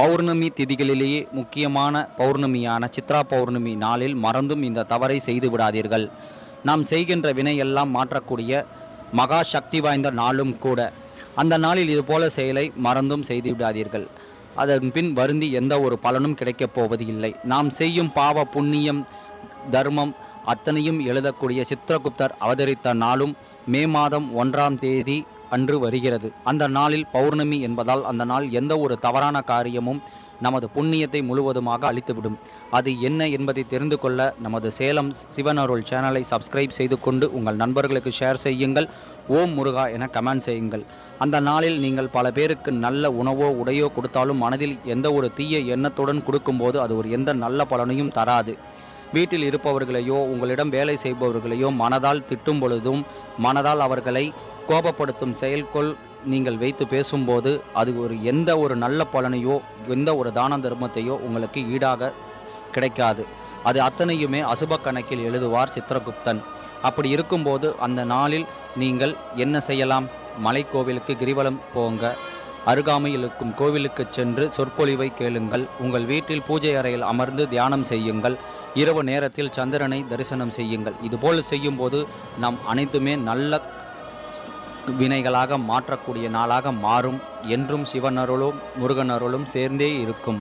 பௌர்ணமி திதிகளிலேயே முக்கியமான பௌர்ணமியான சித்ரா பௌர்ணமி நாளில் மறந்தும் இந்த தவறை செய்து விடாதீர்கள். நாம் செய்கின்ற வினையெல்லாம் மாற்றக்கூடிய மகா சக்தி வாய்ந்த நாளும் கூட. அந்த நாளில் இதுபோல செயலை மறந்தும் செய்து விடாதீர்கள். அதன் பின் வருந்தி எந்த ஒரு பலனும் கிடைக்கப் போவது இல்லை. நாம் செய்யும் பாவ புண்ணியம் தர்மம் அத்தனையும் எழுதக்கூடிய சித்திரகுப்தர் அவதரித்த நாளும் மே மாதம் 1ஆம் தேதி அன்று வருகிறது. அந்த நாளில் பௌர்ணமி என்பதால் அந்த நாள் எந்த ஒரு தவறான காரியமும் நமது புண்ணியத்தை முழுவதுமாக அளித்துவிடும். அது என்ன என்பதை தெரிந்து கொள்ள நமது சேலம் சிவனருள் சேனலை சப்ஸ்கிரைப் செய்து கொண்டு உங்கள் நண்பர்களுக்கு ஷேர் செய்யுங்கள். ஓம் முருகா என கமெண்ட் செய்யுங்கள். அந்த நாளில் நீங்கள் பல பேருக்கு நல்ல உணவோ உடையோ கொடுத்தாலும் மனதில் எந்த ஒரு தீய எண்ணத்துடன் கொடுக்கும்போது அது ஒரு எந்த நல்ல பலனையும் தராது. வீட்டில் இருப்பவர்களையோ உங்களிடம் வேலை செய்பவர்களையோ மனதால் திட்டும் பொழுதும் மனதால் அவர்களை கோபப்படுத்தும் செயல்கொள் நீங்கள் வைத்து பேசும்போது அது எந்த ஒரு நல்ல பலனையோ எந்த ஒரு தான தர்மத்தையோ உங்களுக்கு ஈடாக கிடைக்காது. அது அத்தனையுமே அசுப கணக்கில் எழுதுவார் சித்திரகுப்தன். அப்படி இருக்கும்போது அந்த நாளில் நீங்கள் என்ன செய்யலாம்? மலைக்கோவிலுக்கு கிரிவலம் போங்க. அருகாமையில் இருக்கும் கோவிலுக்கு சென்று சொற்பொழிவை கேளுங்கள். உங்கள் வீட்டில் பூஜை அறையில் அமர்ந்து தியானம் செய்யுங்கள். இரவு நேரத்தில் சந்திரனை தரிசனம் செய்யுங்கள். இதுபோல் செய்யும்போது நாம் அனைத்துமே நல்ல வினைகளாக மாற்றக்கூடிய நாளாக மாறும். என்றும் சிவனருளும் முருகனருளும் சேர்ந்தே இருக்கும்.